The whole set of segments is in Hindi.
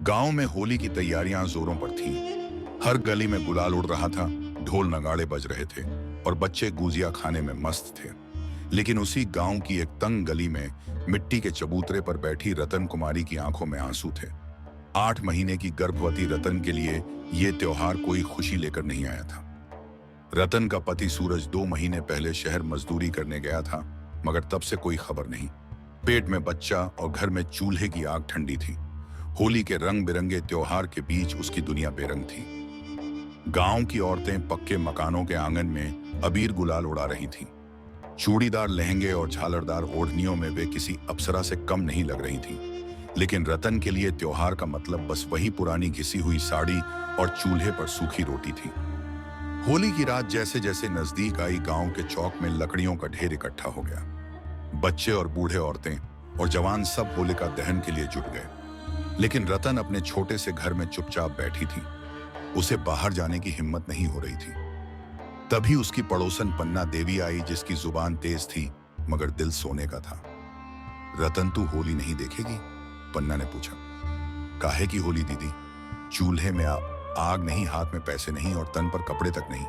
गांव में होली की तैयारियां जोरों पर थीं। हर गली में गुलाल उड़ रहा था, ढोल नगाड़े बज रहे थे और बच्चे गुजिया खाने में मस्त थे। लेकिन उसी गांव की एक तंग गली में मिट्टी के चबूतरे पर बैठी रतन कुमारी की आंखों में आंसू थे। 8 महीने की गर्भवती रतन के लिए ये त्योहार कोई खुशी लेकर नहीं आया था। रतन का पति सूरज 2 महीने पहले शहर मजदूरी करने गया था, मगर तब से कोई खबर नहीं। पेट में बच्चा और घर में चूल्हे की आग ठंडी थी। होली के रंग बिरंगे त्योहार के बीच उसकी दुनिया बेरंग थी। गांव की औरतें पक्के मकानों के आंगन में अबीर गुलाल उड़ा रही थीं। चूड़ीदार लहंगे और झालरदार ओढ़नियों में वे किसी अप्सरा से कम नहीं लग रही थीं। लेकिन रतन के लिए त्योहार का मतलब बस वही पुरानी घिसी हुई साड़ी और चूल्हे पर सूखी रोटी थी। होली की रात जैसे जैसे नजदीक आई, गांव के चौक में लकड़ियों का ढेर इकट्ठा हो गया। बच्चे और बूढ़े, औरतें और जवान सब होलिका दहन के लिए जुट गए। लेकिन रतन अपने छोटे से घर में चुपचाप बैठी थी। उसे बाहर जाने की हिम्मत नहीं हो रही थी। तभी उसकी पड़ोसन पन्ना देवी आई, जिसकी जुबान तेज थी मगर दिल सोने का था। रतन, तू होली नहीं देखेगी? पन्ना ने पूछा। काहे की होली दीदी? चूल्हे में आग नहीं, हाथ में पैसे नहीं और तन पर कपड़े तक नहीं,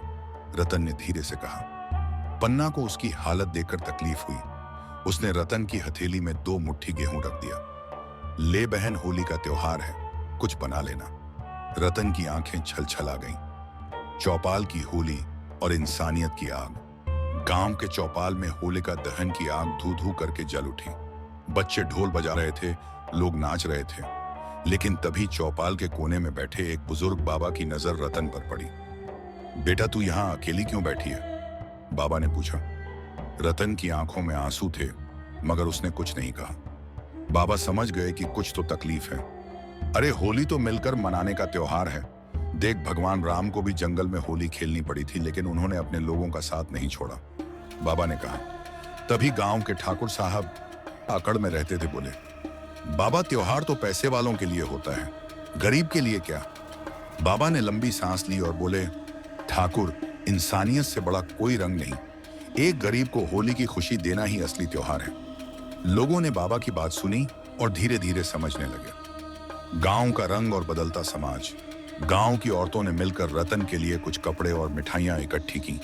रतन ने धीरे से कहा। पन्ना को उसकी हालत देखकर तकलीफ हुई। उसने रतन की हथेली में 2 मुट्ठी गेहूं रख दिया। ले बहन, होली का त्योहार है, कुछ बना लेना। रतन की आंखें छलछला गईं। चौपाल की होली और इंसानियत की आग। गांव के चौपाल में होलिका दहन की आग धू धू करके जल उठी। बच्चे ढोल बजा रहे थे, लोग नाच रहे थे। लेकिन तभी चौपाल के कोने में बैठे एक बुजुर्ग बाबा की नजर रतन पर पड़ी। बेटा, तू यहां अकेली क्यों बैठी है? बाबा ने पूछा। रतन की आंखों में आंसू थे, मगर उसने कुछ नहीं कहा। बाबा समझ गए कि कुछ तो तकलीफ है। अरे, होली तो मिलकर मनाने का त्योहार है। देख, भगवान राम को भी जंगल में होली खेलनी पड़ी थी, लेकिन उन्होंने अपने लोगों का साथ नहीं छोड़ा, बाबा ने कहा। तभी गांव के ठाकुर साहब आकड़ में रहते थे, बोले, बाबा, त्योहार तो पैसे वालों के लिए होता है, गरीब के लिए क्या? बाबा ने लंबी सांस ली और बोले, ठाकुर, इंसानियत से बड़ा कोई रंग नहीं। एक गरीब को होली की खुशी देना ही असली त्योहार है। लोगों ने बाबा की बात सुनी और धीरे धीरे समझने लगे। गांव का रंग और बदलता समाज। गांव की औरतों ने मिलकर रतन के लिए कुछ कपड़े और मिठाइयां इकट्ठी की।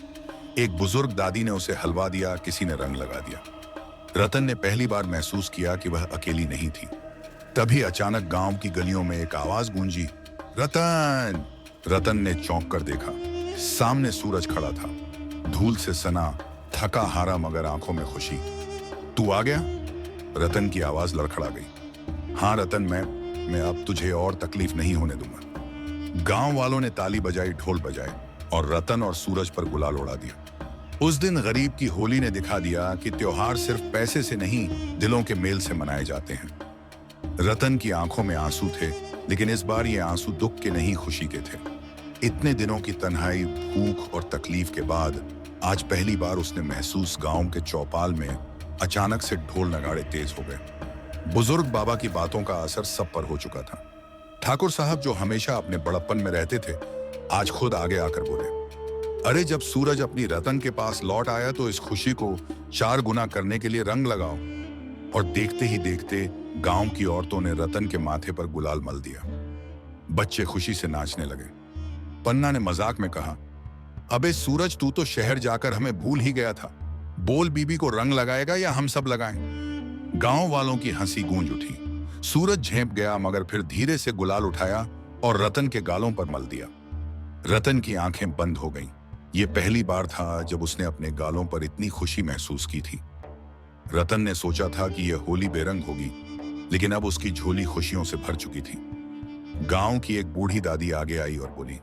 एक बुजुर्ग दादी ने उसे हलवा दिया, किसी ने रंग लगा दिया। रतन ने पहली बार महसूस किया कि वह अकेली नहीं थी। तभी अचानक गांव की गलियों में एक आवाज गूंजी, रतन! रतन ने चौंक कर देखा। सामने सूरज खड़ा था, धूल से सना, थका हारा मगर आंखों में खुशी। तू आ गया? रतन की आवाज लड़खड़ा गई। हाँ रतन, मैं अब तुझे और तकलीफ नहीं होने दूंगा। गांव वालों ने ताली बजाई, ढोल बजाए और रतन और सूरज पर गुलाल उड़ा दिया। उस दिन गरीब की होली ने दिखा दिया कि त्योहार सिर्फ पैसे से नहीं, दिलों के मेल से मनाए जाते हैं। रतन की आंखों में आंसू थे, लेकिन इस बार ये आंसू दुख के नहीं, खुशी के थे। इतने दिनों की तन्हाई, भूख और तकलीफ के बाद आज पहली बार उसने महसूस, गांव के चौपाल में अचानक से ढोल नगाड़े तेज हो गए। बुजुर्ग बाबा की बातों का असर सब पर हो चुका था। ठाकुर साहब, जो हमेशा अपने बड़प्पन में रहते थे, आज खुद आगे आकर बोले, अरे, जब सूरज अपनी रतन के पास लौट आया तो इस खुशी को 4 गुना करने के लिए रंग लगाओ। और देखते ही देखते गांव की औरतों ने रतन के माथे पर गुलाल मल दिया। बच्चे खुशी से नाचने लगे। पन्ना ने मजाक में कहा, अबे सूरज, तू तो शहर जाकर हमें भूल ही गया था। बोल, बीबी को रंग लगाएगा या हम सब लगाएं? गांव वालों की हंसी गूंज उठी। सूरज झेंप गया, मगर फिर धीरे से गुलाल उठाया और रतन के गालों पर मल दिया। रतन की आंखें बंद हो गईं। ये पहली बार था जब उसने अपने गालों पर इतनी खुशी महसूस की थी। रतन ने सोचा था कि यह होली बेरंग होगी, लेकिन अब उसकी झोली खुशियों से भर चुकी थी। गांव की एक बूढ़ी दादी आगे आई और बोली,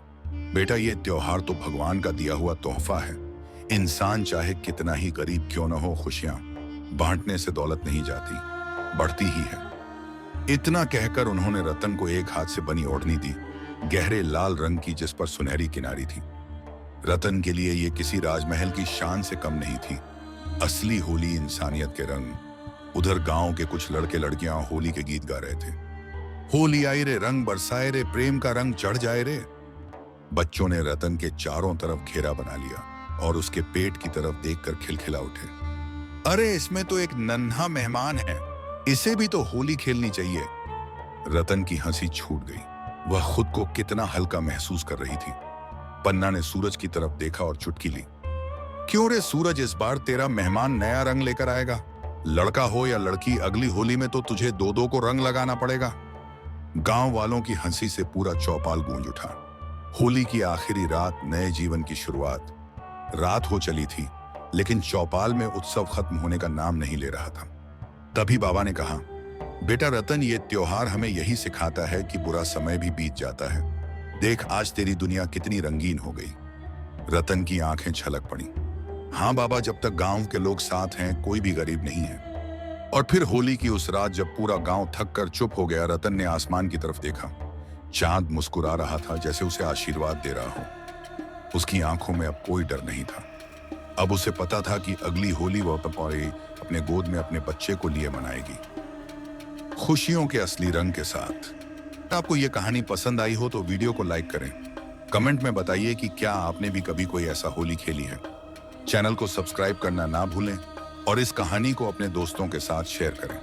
बेटा, ये त्योहार तो भगवान का दिया हुआ तोहफा है। इंसान चाहे कितना ही गरीब क्यों न हो, खुशियां बांटने से दौलत नहीं जाती, बढ़ती ही है। इतना कहकर उन्होंने रतन को एक हाथ से बनी ओढ़नी दी, गहरे लाल रंग की, जिस पर सुनहरी किनारी थी। रतन के लिए ये किसी राजमहल की शान से कम नहीं थी। असली होली, इंसानियत के रंग। उधर गांव के कुछ लड़के लड़कियां होली के गीत गा रहे थे। होली आई रे, रंग बरसाए रे, प्रेम का रंग चढ़ जाए रे। बच्चों ने रतन के चारों तरफ घेरा बना लिया और उसके पेट की तरफ देखकर खिलखिला उठे। अरे, इसमें तो एक नन्हा मेहमान है, इसे भी तो होली खेलनी चाहिए। रतन की हंसी छूट गई। वह खुद को कितना हल्का महसूस कर रही थी। पन्ना ने सूरज की तरफ देखा और चुटकी ली। क्यों रे सूरज, इस बार तेरा मेहमान नया रंग लेकर आएगा। लड़का हो या लड़की, अगली होली में तो तुझे दो दो को रंग लगाना पड़ेगा। गांव वालों की हंसी से पूरा चौपाल गूंज उठा। होली की आखिरी रात, नए जीवन की शुरुआत। रात हो चली थी, लेकिन चौपाल में उत्सव खत्म होने का नाम नहीं ले रहा था। तभी बाबा ने कहा, बेटा रतन, ये त्योहार हमें यही सिखाता है कि बुरा समय भी बीत जाता है। देख, आज तेरी दुनिया कितनी रंगीन हो गई। रतन की आंखें छलक पड़ी। हाँ बाबा, जब तक गांव के लोग साथ हैं, कोई भी गरीब नहीं है। और फिर होली की उस रात, जब पूरा गांव थक कर चुप हो गया, रतन ने आसमान की तरफ देखा। चांद मुस्कुरा रहा था, जैसे उसे आशीर्वाद दे रहा हो। उसकी आंखों में अब कोई डर नहीं था। अब उसे पता था कि अगली होली वह अपने गोद में अपने बच्चे को लिए मनाएगी, खुशियों के असली रंग के साथ। आपको यह कहानी पसंद आई हो तो वीडियो को लाइक करें। कमेंट में बताइए कि क्या आपने भी कभी कोई ऐसा होली खेली है। चैनल को सब्सक्राइब करना ना भूलें और इस कहानी को अपने दोस्तों के साथ शेयर करें।